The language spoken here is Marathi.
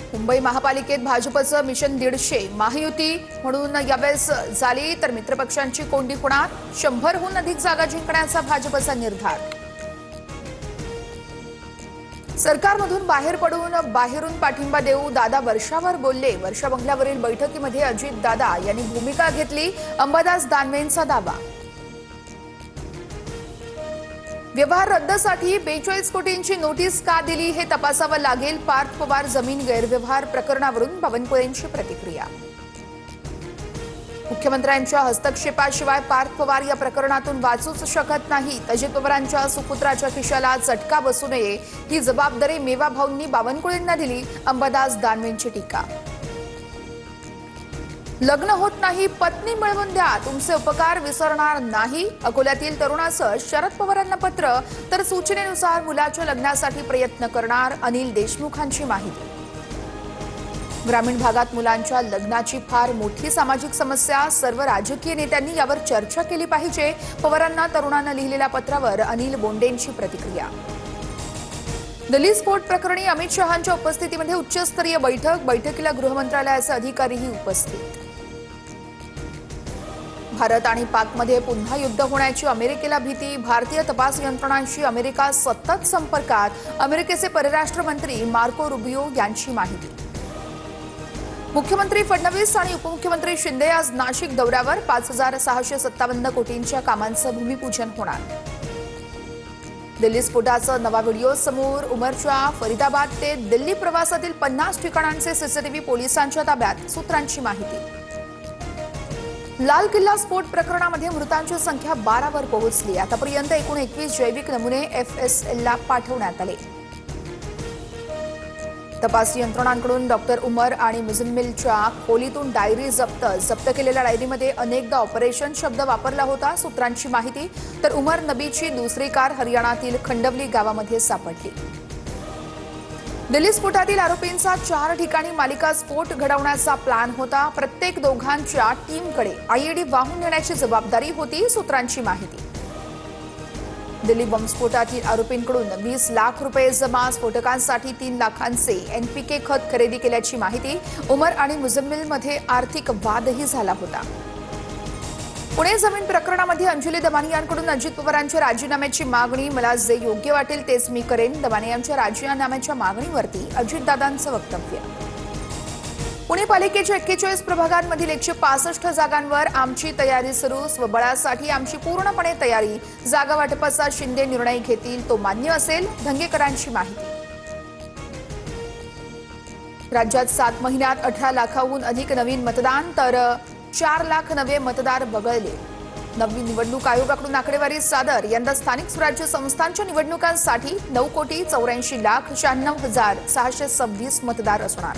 मुंबई महापालिकेत भाजपचं मिशन 150 महायुती म्हणून यावेळेस झाली तर मित्रपक्षांची कोंडी होणार 100हून अधिक जागा जिंकण्याचा भाजपचा निर्धार। सरकारमधून बाहेर पडून बाहेरून पाठिंबा देऊ दादा वर्षावर बोलले। वर्षा बंगल्यावरील बैठकीमध्ये अजित दादा यांनी भूमिका घेतली। अंबादास दानवेंचा दावा। व्यवहार रद्दसाठी 42 कोटींची नोटीस का दिली हे तपासावं लागेल। पार्थ पवार जमीन गैरव्यवहार प्रकरणावरून बावनकुळेंची प्रतिक्रिया। मुख्यमंत्र्यांच्या हस्तक्षेपाशिवाय पार्थ पवार या प्रकरणातून वाचूच शकत नाहीत। अजित पवारांच्या सुपुत्राच्या खिशाला चटका बसू नये ही जबाबदारी मेवा भाऊंनी बावनकुळेंना दिली। अंबादास दानवेंची टीका। लग्न होत नाही पत्नी मिळवून द्या, तुमचे उपकार विसरणार नाही। अकोल्यातील तरुणाचं शरद पवारांना पत्र, तर सूचनेनुसार मुलाच्या लग्नासाठी प्रयत्न करणार। अनिल देशमुखांची माहिती। ग्रामीण भागात मुलांच्या लग्नाची फार मोठी सामाजिक समस्या, सर्व राजकीय नेत्यांनी यावर चर्चा केली पाहिजे। पवारांना तरुणांना लिहिलेल्या पत्रावर अनिल बोंडेंची प्रतिक्रिया। दिल्ली स्फोट प्रकरणी अमित शहांच्या उपस्थितीमध्ये उच्चस्तरीय बैठक, बैठकीला गृहमंत्रालयाचे अधिकारीही उपस्थित। भारत आणि पाकमध्ये पुन्हा युद्ध होण्याची अमेरिकेला भीती, भारतीय तपास यंत्रणांशी अमेरिका सतत संपर्कात। अमेरिकेचे परराष्ट्र मंत्री मार्को रुबियो यांची माहिती। मुख्यमंत्री फडणवीस आणि उपमुख्यमंत्री शिंदे आज नाशिक दौऱ्यावर 5657 कोटींच्या कामांचं भूमिपूजन होणार। दिल्ली स्फोटाचा नवा व्हिडिओ समोर, उमरच्या फरीदाबाद ते दिल्ली प्रवासातील 50 ठिकाणांचे सीसीटीव्ही पोलिसांच्या ताब्यात, सूत्रांची माहिती। लाल किल्ला स्फोट प्रकरणामध्ये मृतांची संख्या 12 वर पोहोचली। आतापर्यंत एकूण 21 जैविक नमुने एफएसएलला पाठवण्यात आले। तपास यंत्रणांकडून डॉक्टर उमर आणि मुझम्मिलच्या खोलीतून डायरी जप्त केलेल्या डायरीमध्ये अनेकदा ऑपरेशन शब्द वापरला होता, सूत्रांची माहिती। तर उमर नबीची दुसरी कार हरियाणातील खंडवली गावामध्ये सापडली। दिल्ली स्फोटातील आरोपींचा 4 ठिकाणी मालिका स्फोट घडवण्याचा प्लॅन होता। प्रत्येक दोघांच्या टीमकडे आयईडी वाहून नेण्याची जबाबदारी होती, सूत्रांची माहिती। दिल्ली बॉम्बस्फोटातील आरोपींकडून 20 लाख रुपये जमा, स्फोटकांसाठी 3 लाखांचे एनपीके खत खरेदी केल्याची माहिती। उमर आणि मुझम्मिलमध्ये आर्थिक वादही झाला होता। पुणे जमीन प्रकरणामध्ये अंजली दमानी यांकडून अजित पवारांच्या राजीनाम्याची मागणी, मला जे योग्य वाटेल तेच मी करेन। दमानी यांच्या राजीनाम्याच्या मागणीवरती अजितदादांचं वक्तव्य। पुणे पालिकेच्या 41 प्रभागांमधील 165 जागांवर आमची तयारी सुरू, स्वबळासाठी आमची पूर्णपणे तयारी। जागा वाटपाचा शिंदे निर्णय घेतील तो मान्य असेल, धंगेकरांची माहिती। राज्यात 7 महिन्यात 18 लाखाहून अधिक नवीन मतदान, तर 4 लाख नवे मतदार वगळले। नवी निवडणूक आयोगाकडून आकडेवारी सादर, यंदा स्थानिक स्वराज्य संस्थांच्या निवडणुकांसाठी 9,84,96,626 मतदार असणार।